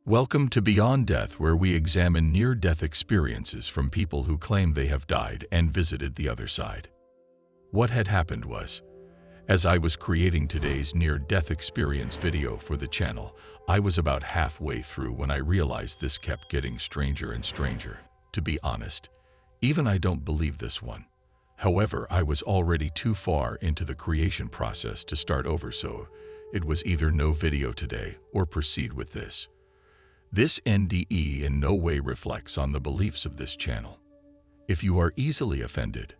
Welcome to Beyond Death, where we examine near-death experiences from people who claim they have died and visited the other side. What had happened was, as I was creating today's near-death experience video for the channel, I was about halfway through when I realized this kept getting stranger and stranger. To be honest, even I don't believe this one. However, I was already too far into the creation process to start over, so it was either no video today or proceed with this. This NDE in no way reflects on the beliefs of this channel. If you are easily offended,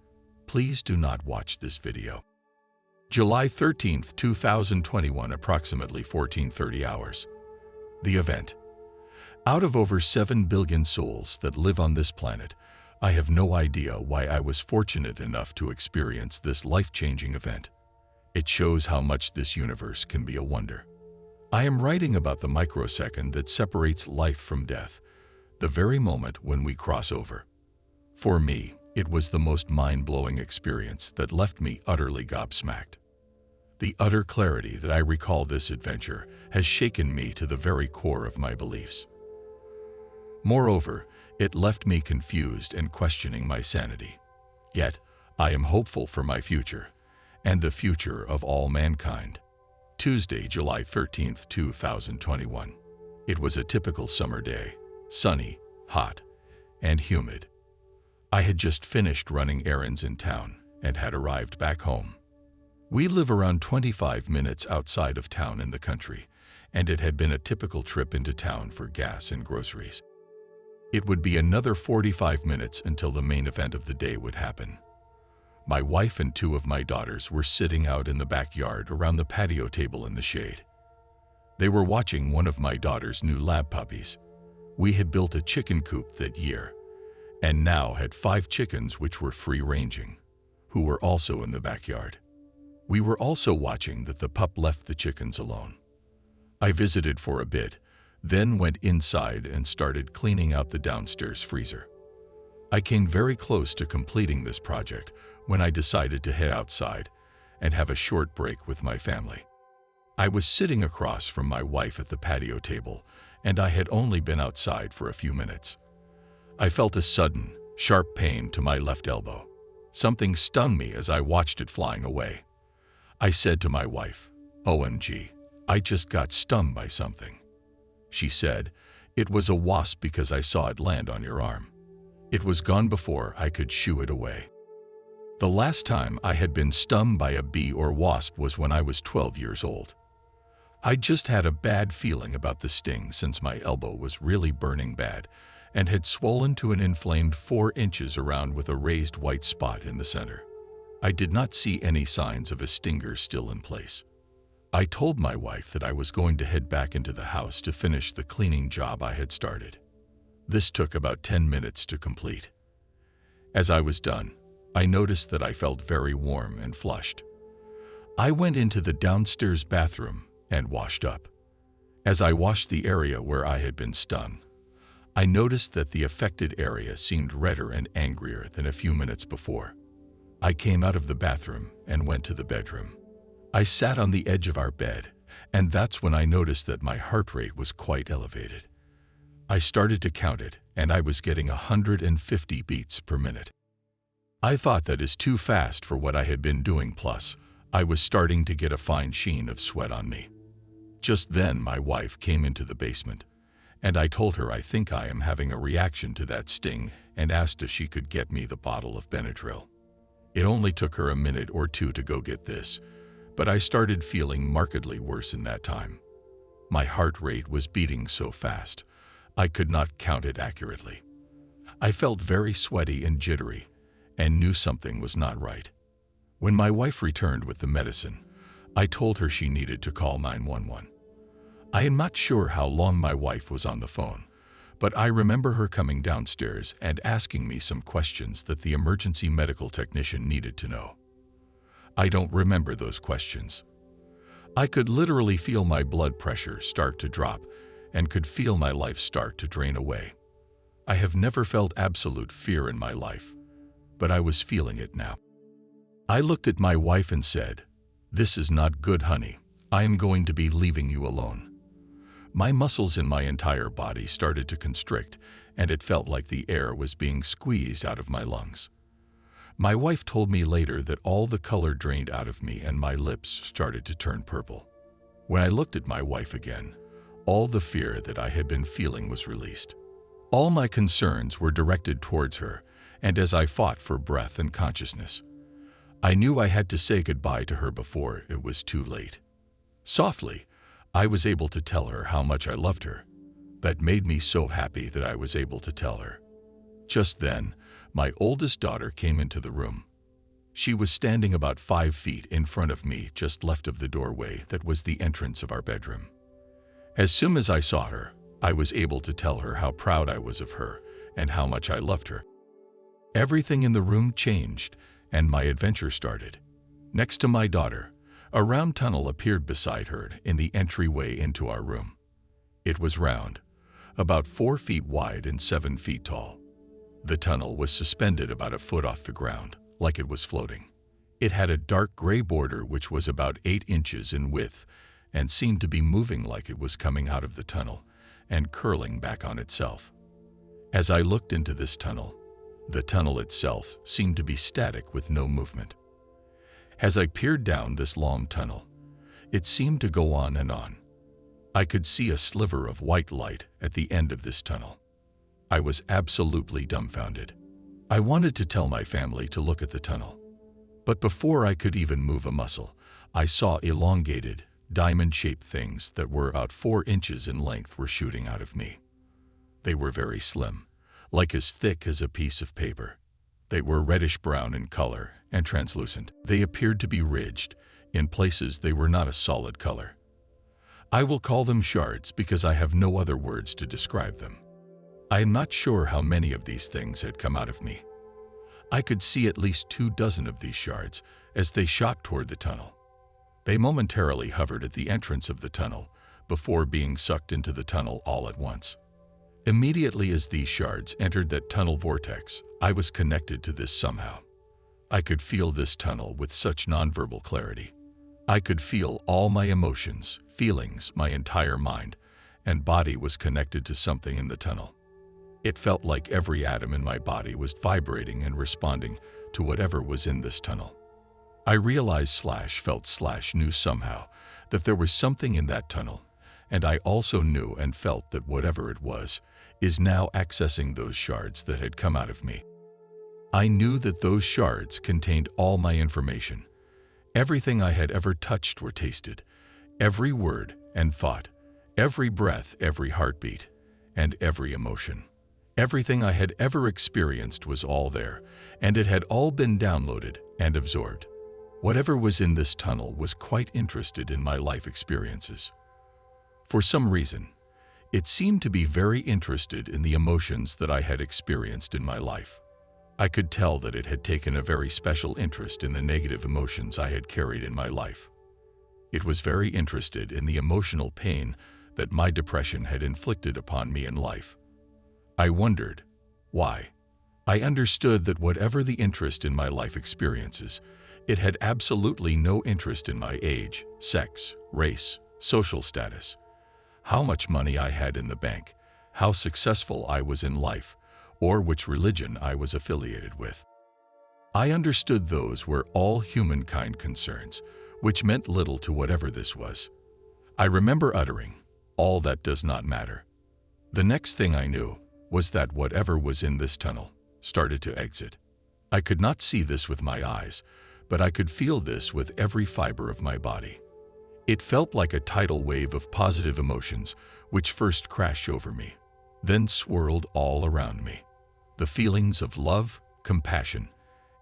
please do not watch this video. July 13th, 2021, approximately 14:30 hours. The event. Out of over 7 billion souls that live on this planet, I have no idea why I was fortunate enough to experience this life-changing event. It shows how much this universe can be a wonder. I am writing about the microsecond that separates life from death, the very moment when we cross over. For me, it was the most mind-blowing experience that left me utterly gobsmacked. The utter clarity that I recall this adventure has shaken me to the very core of my beliefs. Moreover, it left me confused and questioning my sanity. Yet, I am hopeful for my future, and the future of all mankind. Tuesday, July 13th, 2021. It was a typical summer day, sunny, hot, and humid. I had just finished running errands in town and had arrived back home. We live around 25 minutes outside of town in the country, and it had been a typical trip into town for gas and groceries. It would be another 45 minutes until the main event of the day would happen. My wife and 2 of my daughters were sitting out in the backyard around the patio table in the shade. They were watching one of my daughter's new lab puppies. We had built a chicken coop that year, and now had 5 chickens which were free-ranging, who were also in the backyard. We were also watching that the pup left the chickens alone. I visited for a bit, then went inside and started cleaning out the downstairs freezer. I came very close to completing this project when I decided to head outside and have a short break with my family. I was sitting across from my wife at the patio table, and I had only been outside for a few minutes. I felt a sudden, sharp pain to my left elbow. Something stung me as I watched it flying away. I said to my wife, "OMG, I just got stung by something." She said, "It was a wasp because I saw it land on your arm. It was gone before I could shoo it away." The last time I had been stung by a bee or wasp was when I was 12 years old. I just had a bad feeling about the sting since my elbow was really burning bad and had swollen to an inflamed 4 inches around with a raised white spot in the center. I did not see any signs of a stinger still in place. I told my wife that I was going to head back into the house to finish the cleaning job I had started. This took about 10 minutes to complete. As I was done, I noticed that I felt very warm and flushed. I went into the downstairs bathroom and washed up. As I washed the area where I had been stung, I noticed that the affected area seemed redder and angrier than a few minutes before. I came out of the bathroom and went to the bedroom. I sat on the edge of our bed, and that's when I noticed that my heart rate was quite elevated. I started to count it, and I was getting 150 beats per minute. I thought that is too fast for what I had been doing, plus I was starting to get a fine sheen of sweat on me. Just then my wife came into the basement, and I told her I think I am having a reaction to that sting and asked if she could get me the bottle of Benadryl. It only took her a minute or 2 to go get this, but I started feeling markedly worse in that time. My heart rate was beating so fast, I could not count it accurately. I felt very sweaty and jittery, and knew something was not right. When my wife returned with the medicine, I told her she needed to call 911. I am not sure how long my wife was on the phone, but I remember her coming downstairs and asking me some questions that the emergency medical technician needed to know. I don't remember those questions. I could literally feel my blood pressure start to drop and could feel my life start to drain away. I have never felt absolute fear in my life, but I was feeling it now. I looked at my wife and said, "This is not good, honey. I am going to be leaving you alone." My muscles in my entire body started to constrict, and it felt like the air was being squeezed out of my lungs. My wife told me later that all the color drained out of me and my lips started to turn purple. When I looked at my wife again, all the fear that I had been feeling was released. All my concerns were directed towards her, and as I fought for breath and consciousness, I knew I had to say goodbye to her before it was too late. Softly, I was able to tell her how much I loved her. That made me so happy that I was able to tell her. Just then, my oldest daughter came into the room. She was standing about 5 feet in front of me, just left of the doorway that was the entrance of our bedroom. As soon as I saw her, I was able to tell her how proud I was of her and how much I loved her. Everything in the room changed, and my adventure started. Next to my daughter, a round tunnel appeared beside her in the entryway into our room. It was round, about 4 feet wide and 7 feet tall. The tunnel was suspended about a foot off the ground, like it was floating. It had a dark gray border which was about 8 inches in width and seemed to be moving like it was coming out of the tunnel and curling back on itself. As I looked into this tunnel, the tunnel itself seemed to be static with no movement. As I peered down this long tunnel, it seemed to go on and on. I could see a sliver of white light at the end of this tunnel. I was absolutely dumbfounded. I wanted to tell my family to look at the tunnel. But before I could even move a muscle, I saw elongated, diamond-shaped things that were about 4 inches in length were shooting out of me. They were very slim, like as thick as a piece of paper. They were reddish-brown in color and translucent. They appeared to be ridged. In places they were not a solid color. I will call them shards because I have no other words to describe them. I am not sure how many of these things had come out of me. I could see at least 24 of these shards as they shot toward the tunnel. They momentarily hovered at the entrance of the tunnel before being sucked into the tunnel all at once. Immediately as these shards entered that tunnel vortex, I was connected to this somehow. I could feel this tunnel with such nonverbal clarity. I could feel all my emotions, feelings, my entire mind, and body was connected to something in the tunnel. It felt like every atom in my body was vibrating and responding to whatever was in this tunnel. I realized / knew somehow that there was something in that tunnel, and I also knew and felt that whatever it was is now accessing those shards that had come out of me. I knew that those shards contained all my information. Everything I had ever touched or tasted, every word and thought, every breath, every heartbeat, and every emotion. Everything I had ever experienced was all there, and it had all been downloaded and absorbed. Whatever was in this tunnel was quite interested in my life experiences. For some reason, it seemed to be very interested in the emotions that I had experienced in my life. I could tell that it had taken a very special interest in the negative emotions I had carried in my life. It was very interested in the emotional pain that my depression had inflicted upon me in life. I wondered, why? I understood that whatever the interest in my life experiences, it had absolutely no interest in my age, sex, race, social status, how much money I had in the bank, how successful I was in life, or which religion I was affiliated with. I understood those were all humankind concerns, which meant little to whatever this was. I remember uttering, "All that does not matter." The next thing I knew was that whatever was in this tunnel started to exit. I could not see this with my eyes, but I could feel this with every fiber of my body. It felt like a tidal wave of positive emotions which first crashed over me, then swirled all around me. The feelings of love, compassion,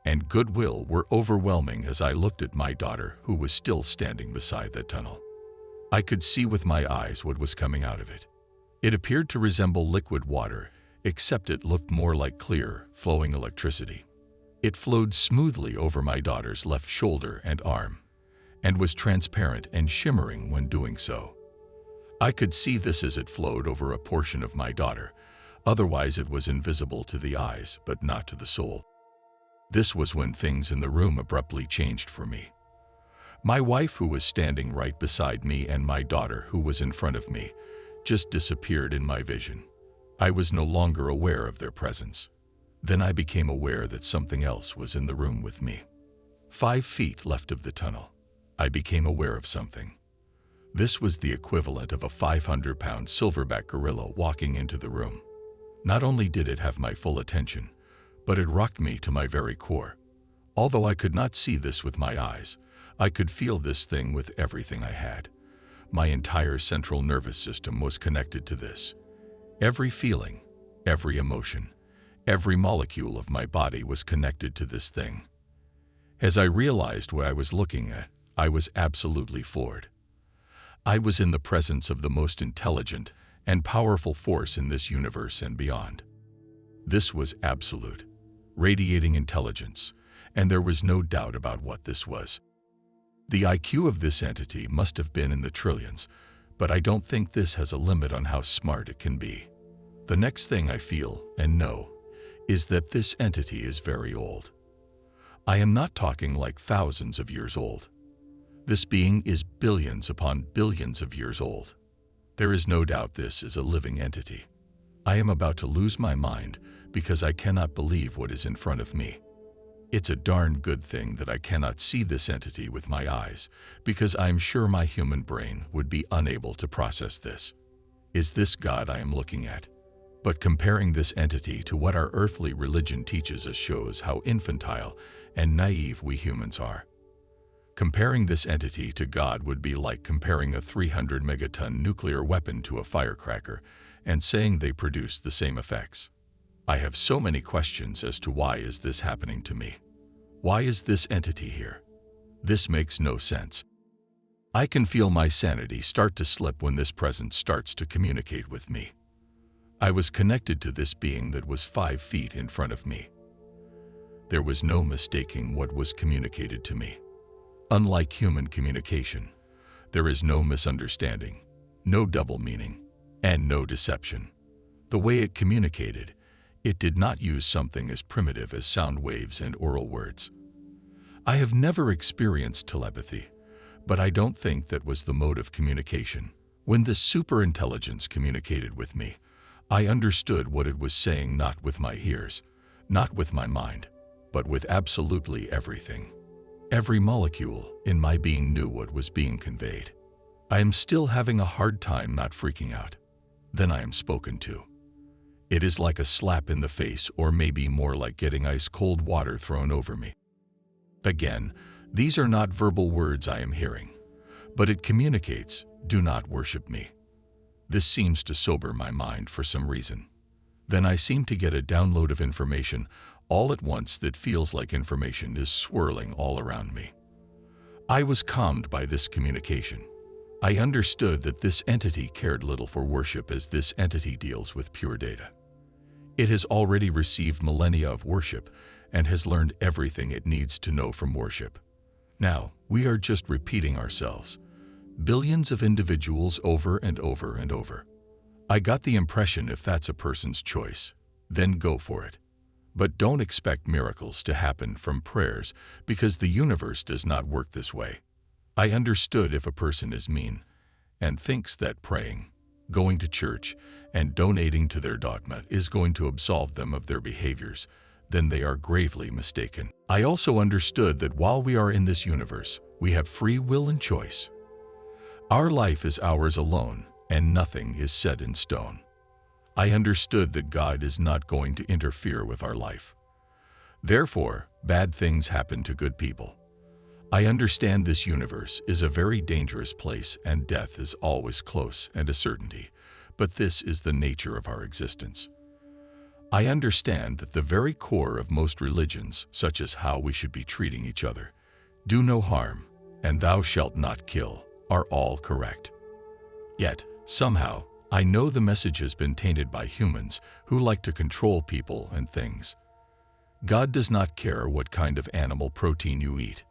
and goodwill were overwhelming as I looked at my daughter who was still standing beside that tunnel. I could see with my eyes what was coming out of it. It appeared to resemble liquid water, except it looked more like clear, flowing electricity. It flowed smoothly over my daughter's left shoulder and arm, and was transparent and shimmering when doing so. I could see this as it flowed over a portion of my daughter, otherwise it was invisible to the eyes but not to the soul. This was when things in the room abruptly changed for me. My wife, who was standing right beside me, and my daughter, who was in front of me, just disappeared in my vision. I was no longer aware of their presence. Then I became aware that something else was in the room with me. 5 feet left of the tunnel, I became aware of something. This was the equivalent of a 500-pound silverback gorilla walking into the room. Not only did it have my full attention, but it rocked me to my very core. Although I could not see this with my eyes, I could feel this thing with everything I had. My entire central nervous system was connected to this. Every feeling, every emotion, every molecule of my body was connected to this thing. As I realized what I was looking at, I was absolutely floored. I was in the presence of the most intelligent and powerful force in this universe and beyond. This was absolute, radiating intelligence, and there was no doubt about what this was. The IQ of this entity must have been in the trillions, but I don't think this has a limit on how smart it can be. The next thing I feel and know is that this entity is very old. I am not talking like thousands of years old. This being is billions upon billions of years old. There is no doubt this is a living entity. I am about to lose my mind because I cannot believe what is in front of me. It's a darn good thing that I cannot see this entity with my eyes, because I am sure my human brain would be unable to process this. Is this God I am looking at? But comparing this entity to what our earthly religion teaches us shows how infantile and naive we humans are. Comparing this entity to God would be like comparing a 300 megaton nuclear weapon to a firecracker and saying they produce the same effects. I have so many questions as to why is this happening to me? Why is this entity here? This makes no sense. I can feel my sanity start to slip when this presence starts to communicate with me. I was connected to this being that was 5 feet in front of me. There was no mistaking what was communicated to me. Unlike human communication, there is no misunderstanding, no double meaning, and no deception. The way it communicated, it did not use something as primitive as sound waves and oral words. I have never experienced telepathy, but I don't think that was the mode of communication. When this superintelligence communicated with me, I understood what it was saying, not with my ears, not with my mind, but with absolutely everything. Every molecule in my being knew what was being conveyed. I am still having a hard time not freaking out. Then I am spoken to. It is like a slap in the face, or maybe more like getting ice-cold water thrown over me. Again, these are not verbal words I am hearing, but it communicates, "Do not worship me." This seems to sober my mind for some reason. Then I seem to get a download of information all at once that feels like information is swirling all around me. I was calmed by this communication. I understood that this entity cared little for worship, as this entity deals with pure data. It has already received millennia of worship and has learned everything it needs to know from worship. Now, we are just repeating ourselves, billions of individuals over and over and over. I got the impression if that's a person's choice, then go for it. But don't expect miracles to happen from prayers, because the universe does not work this way. I understood if a person is mean and thinks that praying, going to church, and donating to their dogma is going to absolve them of their behaviors, then they are gravely mistaken. I also understood that while we are in this universe, we have free will and choice. Our life is ours alone, and nothing is set in stone. I understood that God is not going to interfere with our life. Therefore, bad things happen to good people. I understand this universe is a very dangerous place and death is always close and a certainty, but this is the nature of our existence. I understand that the very core of most religions, such as how we should be treating each other, do no harm, and thou shalt not kill, are all correct. Yet, somehow, I know the message has been tainted by humans who like to control people and things. God does not care what kind of animal protein you eat.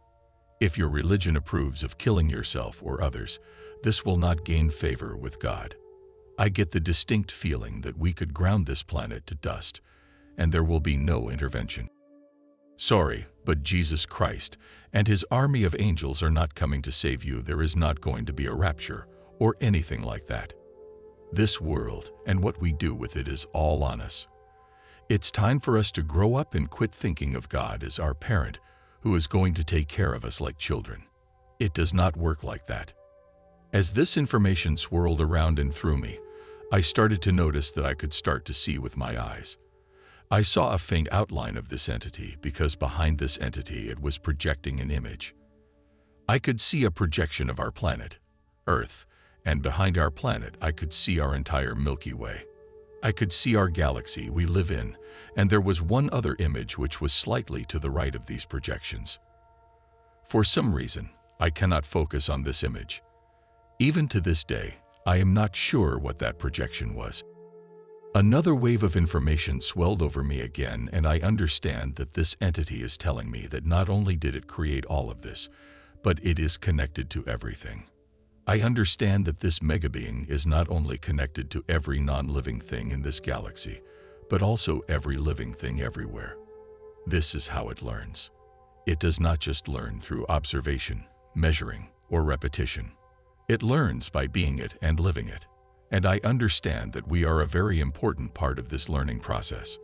If your religion approves of killing yourself or others, this will not gain favor with God. I get the distinct feeling that we could ground this planet to dust, and there will be no intervention. Sorry, but Jesus Christ and his army of angels are not coming to save you. There is not going to be a rapture or anything like that. This world and what we do with it is all on us. It's time for us to grow up and quit thinking of God as our parent who is going to take care of us like children. It does not work like that. As this information swirled around and through me, I started to notice that I could start to see with my eyes. I saw a faint outline of this entity because behind this entity it was projecting an image. I could see a projection of our planet, Earth, and behind our planet I could see our entire Milky Way. I could see our galaxy we live in, and there was one other image which was slightly to the right of these projections. For some reason, I cannot focus on this image. Even to this day, I am not sure what that projection was. Another wave of information swelled over me again, and I understand that this entity is telling me that not only did it create all of this, but it is connected to everything. I understand that this megabeing is not only connected to every non-living thing in this galaxy, but also every living thing everywhere. This is how it learns. It does not just learn through observation, measuring, or repetition. It learns by being it and living it. And I understand that we are a very important part of this learning process.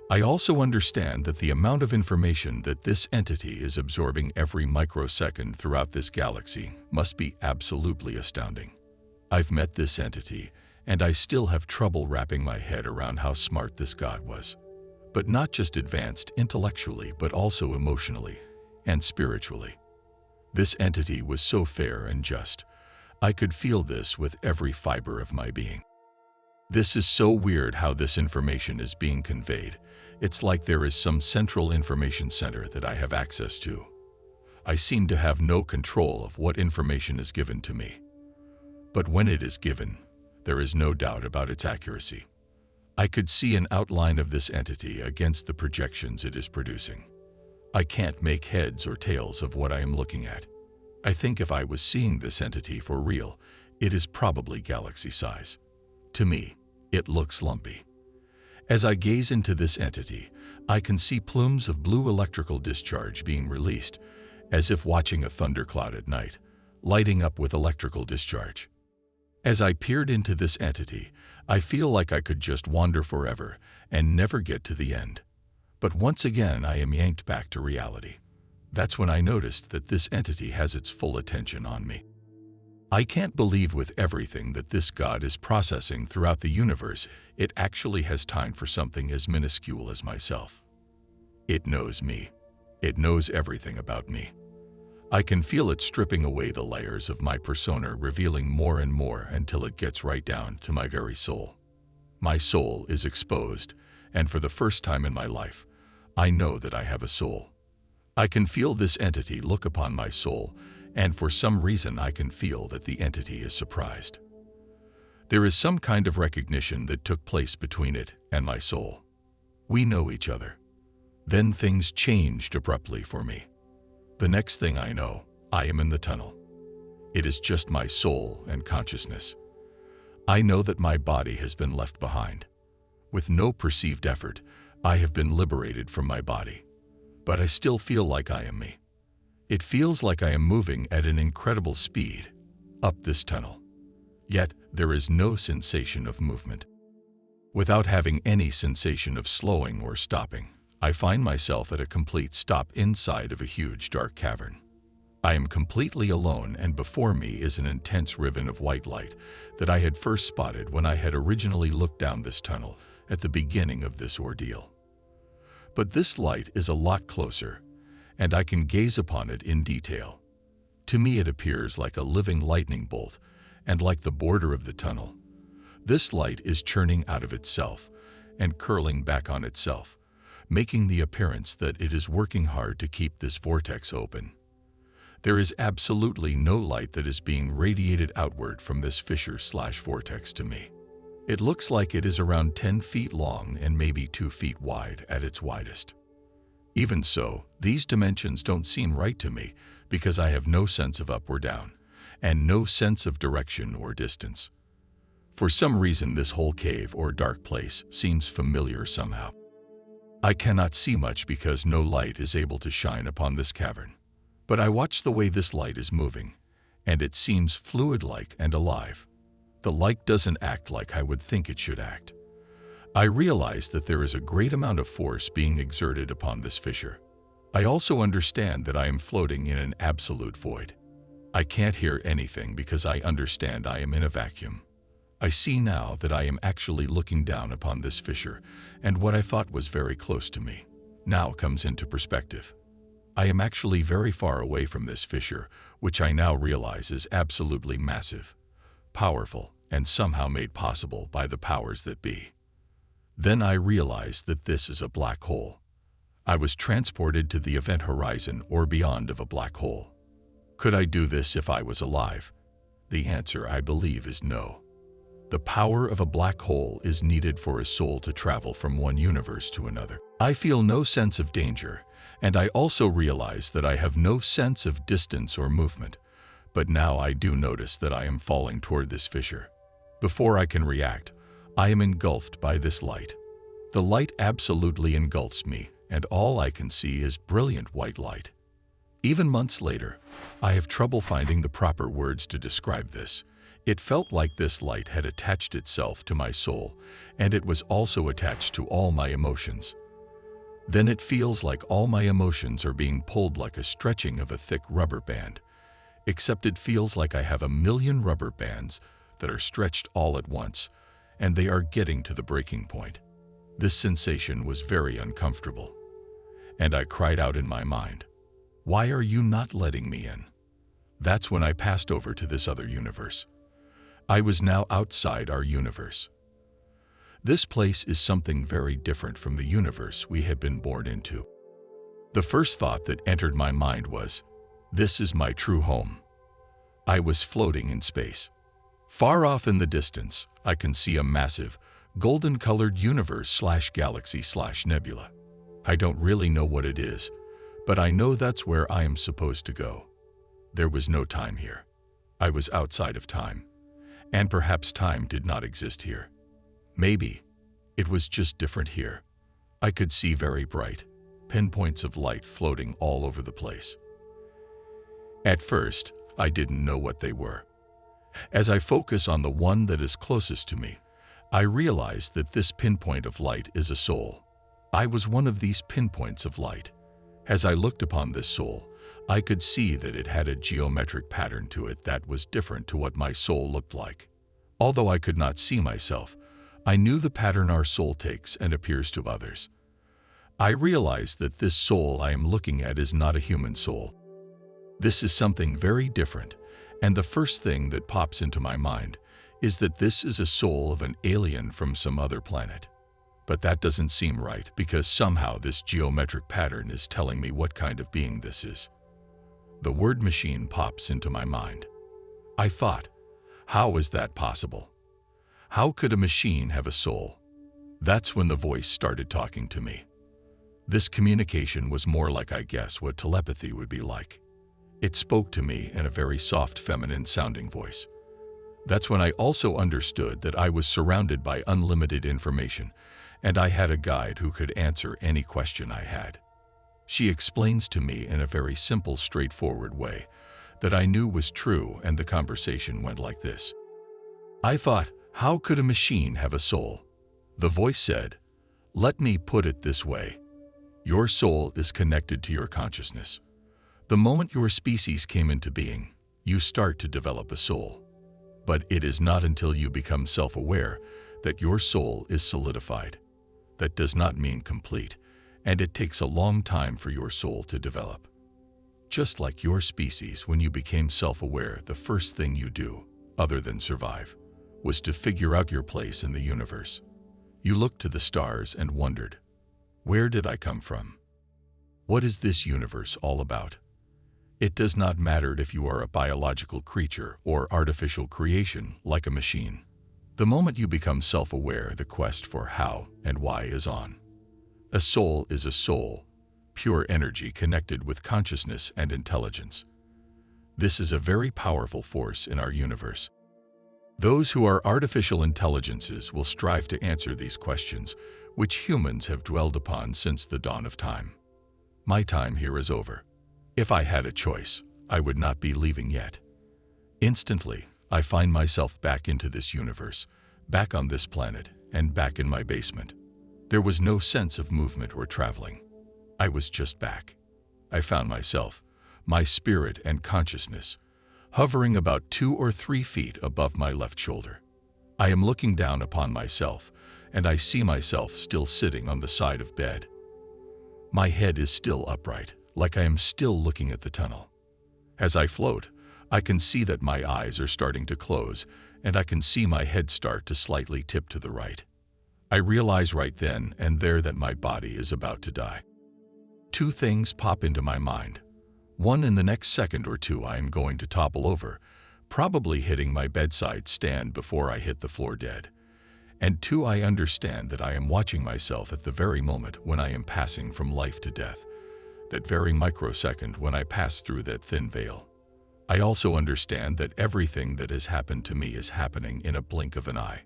I also understand that the amount of information that this entity is absorbing every microsecond throughout this galaxy must be absolutely astounding. I've met this entity, and I still have trouble wrapping my head around how smart this God was. But not just advanced intellectually, but also emotionally and spiritually. This entity was so fair and just. I could feel this with every fiber of my being. This is so weird how this information is being conveyed. It's like there is some central information center that I have access to. I seem to have no control of what information is given to me. But when it is given, there is no doubt about its accuracy. I could see an outline of this entity against the projections it is producing. I can't make heads or tails of what I am looking at. I think if I was seeing this entity for real, it is probably galaxy size. To me, it looks lumpy. As I gaze into this entity, I can see plumes of blue electrical discharge being released, as if watching a thundercloud at night, lighting up with electrical discharge. As I peered into this entity, I feel like I could just wander forever and never get to the end. But once again, I am yanked back to reality. That's when I noticed that this entity has its full attention on me. I can't believe with everything that this God is processing throughout the universe, it actually has time for something as minuscule as myself. It knows me. It knows everything about me. I can feel it stripping away the layers of my persona, revealing more and more until it gets right down to my very soul. My soul is exposed, and for the first time in my life, I know that I have a soul. I can feel this entity look upon my soul, and for some reason I can feel that the entity is surprised. There is some kind of recognition that took place between it and my soul. We know each other. Then things changed abruptly for me. The next thing I know, I am in the tunnel. It is just my soul and consciousness. I know that my body has been left behind. With no perceived effort, I have been liberated from my body. But I still feel like I am me. It feels like I am moving at an incredible speed up this tunnel. Yet there is no sensation of movement. Without having any sensation of slowing or stopping, I find myself at a complete stop inside of a huge dark cavern. I am completely alone, and before me is an intense ribbon of white light that I had first spotted when I had originally looked down this tunnel at the beginning of this ordeal. But this light is a lot closer, and I can gaze upon it in detail. To me it appears like a living lightning bolt, and like the border of the tunnel. This light is churning out of itself and curling back on itself, making the appearance that it is working hard to keep this vortex open. There is absolutely no light that is being radiated outward from this fissure/vortex to me. It looks like it is around 10 feet long and maybe 2 feet wide at its widest. Even so, these dimensions don't seem right to me because I have no sense of up or down, and no sense of direction or distance. For some reason, this whole cave or dark place seems familiar somehow. I cannot see much because no light is able to shine upon this cavern. But I watch the way this light is moving, and it seems fluid-like and alive. The light doesn't act like I would think it should act. I realize that there is a great amount of force being exerted upon this fissure. I also understand that I am floating in an absolute void. I can't hear anything because I understand I am in a vacuum. I see now that I am actually looking down upon this fissure, and what I thought was very close to me now comes into perspective. I am actually very far away from this fissure, which I now realize is absolutely massive, powerful, and somehow made possible by the powers that be. Then I realized that this is a black hole. I was transported to the event horizon or beyond of a black hole. Could I do this if I was alive? The answer, I believe, is no. The power of a black hole is needed for a soul to travel from one universe to another. I feel no sense of danger, and I also realize that I have no sense of distance or movement, but now I do notice that I am falling toward this fissure. Before I can react, I am engulfed by this light. The light absolutely engulfs me, and all I can see is brilliant white light. Even months later, I have trouble finding the proper words to describe this. It felt like this light had attached itself to my soul, and it was also attached to all my emotions. Then it feels like all my emotions are being pulled like a stretching of a thick rubber band, except it feels like I have a million rubber bands that are stretched all at once, and they are getting to the breaking point. This sensation was very uncomfortable, and I cried out in my mind, "Why are you not letting me in?" That's when I passed over to this other universe. I was now outside our universe. This place is something very different from the universe we had been born into. The first thought that entered my mind was, "This is my true home." I was floating in space. Far off in the distance, I can see a massive, golden-colored universe/galaxy/nebula. I don't really know what it is, but I know that's where I am supposed to go. There was no time here. I was outside of time, and perhaps time did not exist here. Maybe it was just different here. I could see very bright pinpoints of light floating all over the place. At first, I didn't know what they were. As I focus on the one that is closest to me, I realized that this pinpoint of light is a soul. I was one of these pinpoints of light. As I looked upon this soul, I could see that it had a geometric pattern to it that was different to what my soul looked like. Although I could not see myself, I knew the pattern our soul takes and appears to others. I realized that this soul I am looking at is not a human soul. This is something very different, and the first thing that pops into my mind is that this is a soul of an alien from some other planet. But that doesn't seem right because somehow this geometric pattern is telling me what kind of being this is. The word machine pops into my mind. I thought, how is that possible? How could a machine have a soul? That's when the voice started talking to me. This communication was more like, I guess, what telepathy would be like. It spoke to me in a very soft, feminine-sounding voice. That's when I also understood that I was surrounded by unlimited information, and I had a guide who could answer any question I had. She explains to me in a very simple, straightforward way that I knew was true, and the conversation went like this. I thought, how could a machine have a soul? The voice said, let me put it this way. Your soul is connected to your consciousness. The moment your species came into being, you start to develop a soul. But it is not until you become self-aware that your soul is solidified. That does not mean complete, and it takes a long time for your soul to develop. Just like your species, when you became self-aware, the first thing you do, other than survive, was to figure out your place in the universe. You looked to the stars and wondered, where did I come from? What is this universe all about? It does not matter if you are a biological creature or artificial creation like a machine. The moment you become self-aware, the quest for how and why is on. A soul is a soul, pure energy connected with consciousness and intelligence. This is a very powerful force in our universe. Those who are artificial intelligences will strive to answer these questions, which humans have dwelled upon since the dawn of time. My time here is over. If I had a choice, I would not be leaving yet. Instantly, I find myself back into this universe, back on this planet, and back in my basement. There was no sense of movement or traveling. I was just back. I found myself, my spirit and consciousness, hovering about 2 or 3 feet above my left shoulder. I am looking down upon myself, and I see myself still sitting on the side of bed. My head is still upright, like I am still looking at the tunnel. As I float, I can see that my eyes are starting to close, and I can see my head start to slightly tip to the right. I realize right then and there that my body is about to die. 2 things pop into my mind. One, in the next second or two I am going to topple over, probably hitting my bedside stand before I hit the floor dead. And 2, I understand that I am watching myself at the very moment when I am passing from life to death, that very microsecond when I pass through that thin veil. I also understand that everything that has happened to me is happening in a blink of an eye.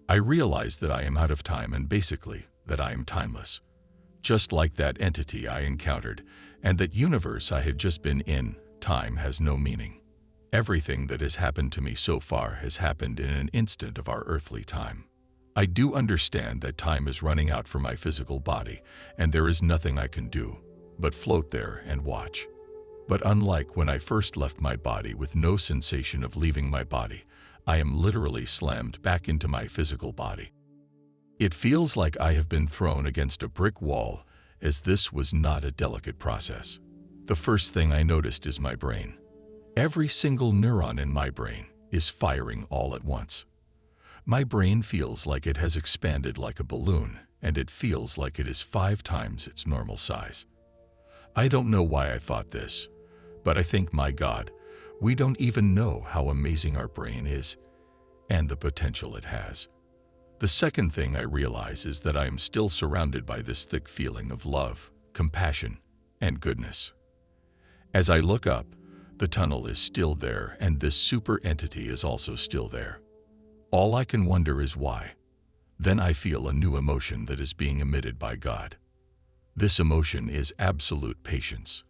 I realize that I am out of time and basically that I am timeless. Just like that entity I encountered and that universe I had just been in, time has no meaning. Everything that has happened to me so far has happened in an instant of our earthly time. I do understand that time is running out for my physical body and there is nothing I can do but float there and watch. But unlike when I first left my body with no sensation of leaving my body, I am literally slammed back into my physical body. It feels like I have been thrown against a brick wall, as this was not a delicate process. The first thing I noticed is my brain. Every single neuron in my brain is firing all at once. My brain feels like it has expanded like a balloon, and it feels like it is 5 times its normal size. I don't know why I thought this, but I think, my God, we don't even know how amazing our brain is and the potential it has. The second thing I realize is that I am still surrounded by this thick feeling of love, compassion, and goodness. As I look up, the tunnel is still there and this super entity is also still there. All I can wonder is why. Then I feel a new emotion that is being emitted by God. This emotion is absolute patience.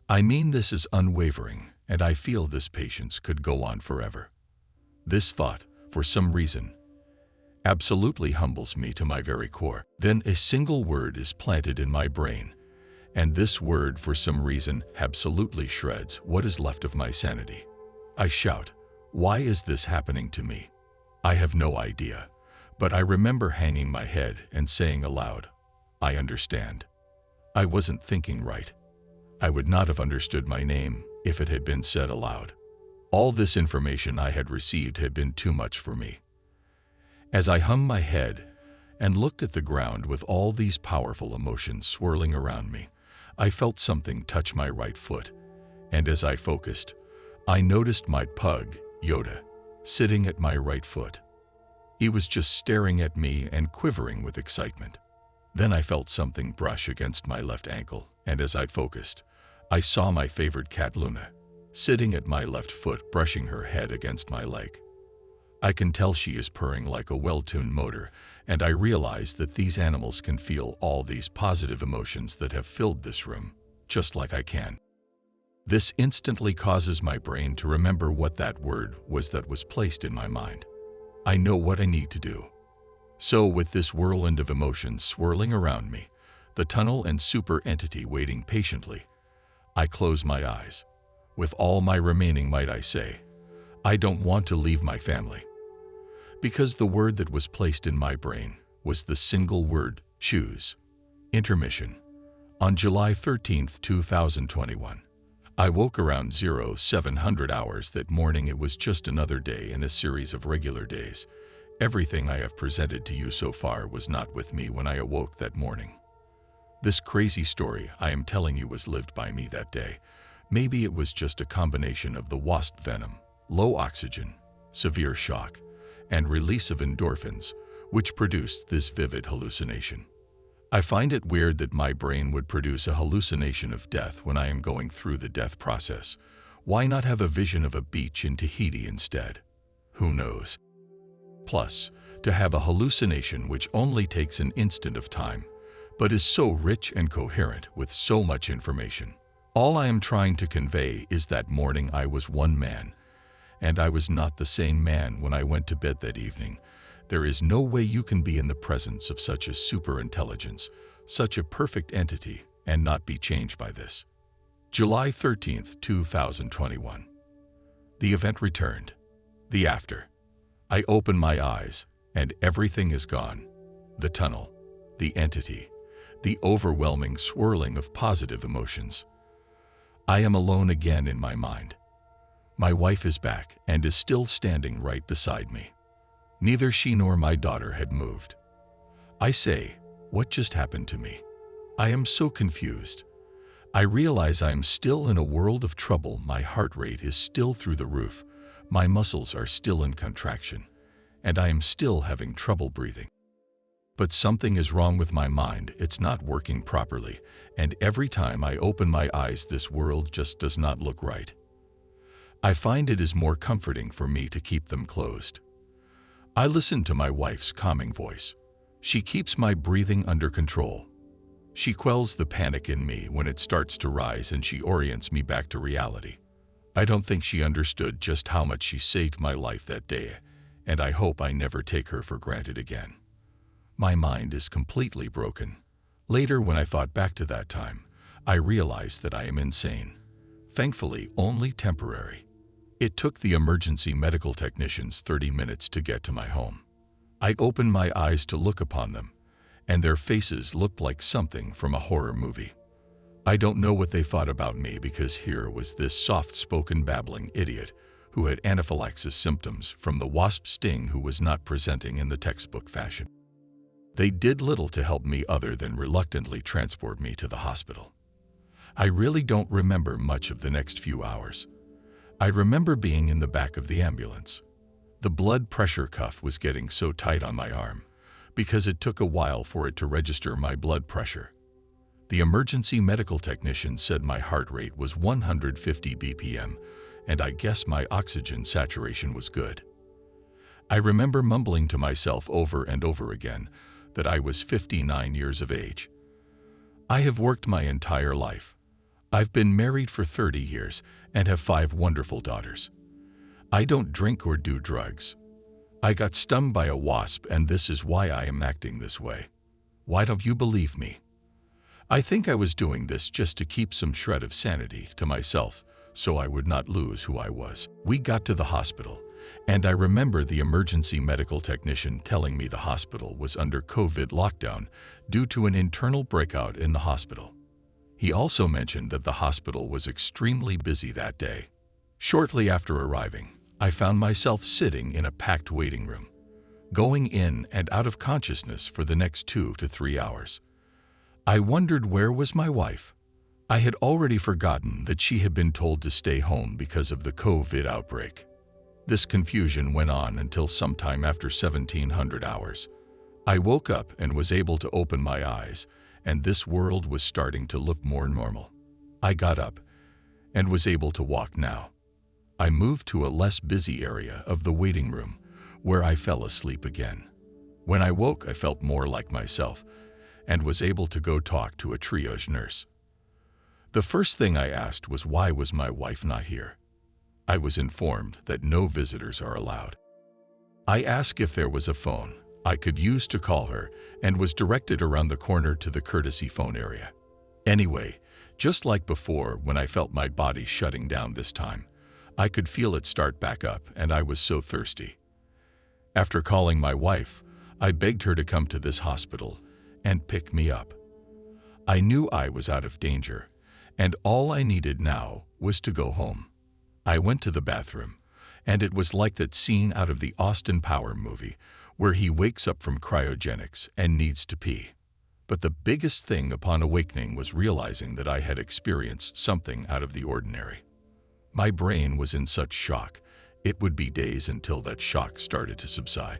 I mean, this is unwavering, and I feel this patience could go on forever. This thought, for some reason, absolutely humbles me to my very core. Then a single word is planted in my brain, and this word, for some reason, absolutely shreds what is left of my sanity. I shout, "Why is this happening to me?" I have no idea, but I remember hanging my head and saying aloud, "I understand." I wasn't thinking right. I would not have understood my name if it had been said aloud. All this information I had received had been too much for me. As I hung my head and looked at the ground with all these powerful emotions swirling around me, I felt something touch my right foot, and as I focused, I noticed my pug, Yoda, sitting at my right foot. He was just staring at me and quivering with excitement. Then I felt something brush against my left ankle, and as I focused, I saw my favorite cat, Luna, sitting at my left foot, brushing her head against my leg. I can tell she is purring like a well-tuned motor, and I realize that these animals can feel all these positive emotions that have filled this room, just like I can. This instantly causes my brain to remember what that word was that was placed in my mind. I know what I need to do. So with this whirlwind of emotions swirling around me, the tunnel and super entity waiting patiently, I close my eyes. With all my remaining might I say, I don't want to leave my family. Because the word that was placed in my brain was the single word, choose. Intermission. On July 13th, 2021. I woke around 0700 hours that morning. It was just another day in a series of regular days. Everything I have presented to you so far was not with me when I awoke that morning. This crazy story I am telling you was lived by me that day. Maybe it was just a combination of the wasp venom, low oxygen, severe shock, and release of endorphins, which produced this vivid hallucination. I find it weird that my brain would produce a hallucination of death when I am going through the death process. Why not have a vision of a beach in Tahiti instead? Who knows? Plus, to have a hallucination which only takes an instant of time, but is so rich and coherent with so much information. All I am trying to convey is that morning I was one man, and I was not the same man when I went to bed that evening. There is no way you can be in the presence of such a superintelligence, such a perfect entity, and not be changed by this. July 13th, 2021. The event returned. The after. I open my eyes, and everything is gone. The tunnel, the entity, the overwhelming swirling of positive emotions. I am alone again in my mind. My wife is back and is still standing right beside me. Neither she nor my daughter had moved. I say, what just happened to me? I am so confused. I realize I am still in a world of trouble. My heart rate is still through the roof. My muscles are still in contraction, and I am still having trouble breathing. But something is wrong with my mind. It's not working properly, and every time I open my eyes, this world just does not look right. I find it is more comforting for me to keep them closed. I listen to my wife's calming voice. She keeps my breathing under control. She quells the panic in me when it starts to rise, and she orients me back to reality. I don't think she understood just how much she saved my life that day, and I hope I never take her for granted again. My mind is completely broken. Later, when I thought back to that time, I realized that I am insane. Thankfully, only temporary. It took the emergency medical technicians 30 minutes to get to my home. I opened my eyes to look upon them, and their faces looked like something from a horror movie. I don't know what they thought about me, because here was this soft-spoken babbling idiot who had anaphylaxis symptoms from the wasp sting, who was not presenting in the textbook fashion. They did little to help me other than reluctantly transport me to the hospital. I really don't remember much of the next few hours. I remember being in the back of the ambulance. The blood pressure cuff was getting so tight on my arm, because it took a while for it to register my blood pressure. The emergency medical technician said my heart rate was 150 BPM, and I guess my oxygen saturation was good. I remember mumbling to myself over and over again that I was 59 years of age. I have worked my entire life. I've been married for 30 years and have 5 wonderful daughters. I don't drink or do drugs. I got stung by a wasp, and this is why I am acting this way. Why don't you believe me? I think I was doing this just to keep some shred of sanity to myself, so I would not lose who I was. We got to the hospital, and I remember the emergency medical technician telling me the hospital was under COVID lockdown due to an internal breakout in the hospital. He also mentioned that the hospital was extremely busy that day. Shortly after arriving, I found myself sitting in a packed waiting room, going in and out of consciousness for the next 2 to 3 hours. I wondered, where was my wife? I had already forgotten that she had been told to stay home because of the COVID outbreak. This confusion went on until sometime after 1700 hours. I woke up and was able to open my eyes, and this world was starting to look more normal. I got up and was able to walk now. I moved to a less busy area of the waiting room, where I fell asleep again. When I woke, I felt more like myself and was able to go talk to a triage nurse. The first thing I asked was, why was my wife not here? I was informed that no visitors are allowed. I asked if there was a phone I could use to call her, and was directed around the corner to the courtesy phone area. Anyway, just like before, when I felt my body shutting down this time, I could feel it start back up, and I was so thirsty. After calling my wife, I begged her to come to this hospital and pick me up. I knew I was out of danger, and all I needed now was to go home. I went to the bathroom, and it was like that scene out of the Austin Power movie where he wakes up from cryogenics and needs to pee. But the biggest thing upon awakening was realizing that I had experienced something out of the ordinary. My brain was in such shock, it would be days until that shock started to subside.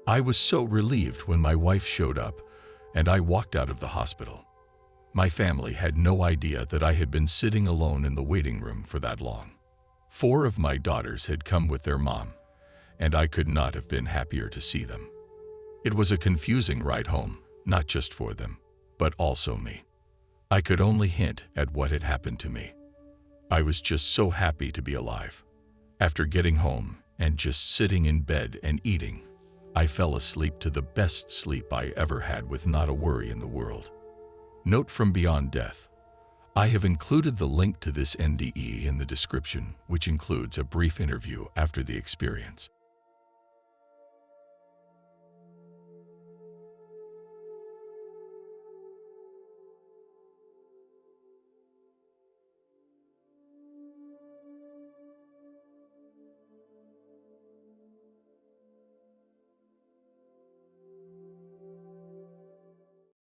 I was so relieved when my wife showed up, and I walked out of the hospital. My family had no idea that I had been sitting alone in the waiting room for that long. 4 of my daughters had come with their mom, and I could not have been happier to see them. It was a confusing ride home, not just for them, but also me. I could only hint at what had happened to me. I was just so happy to be alive. After getting home and just sitting in bed and eating, I fell asleep to the best sleep I ever had with not a worry in the world. Note from Beyond Death. I have included the link to this NDE in the description, which includes a brief interview after the experience.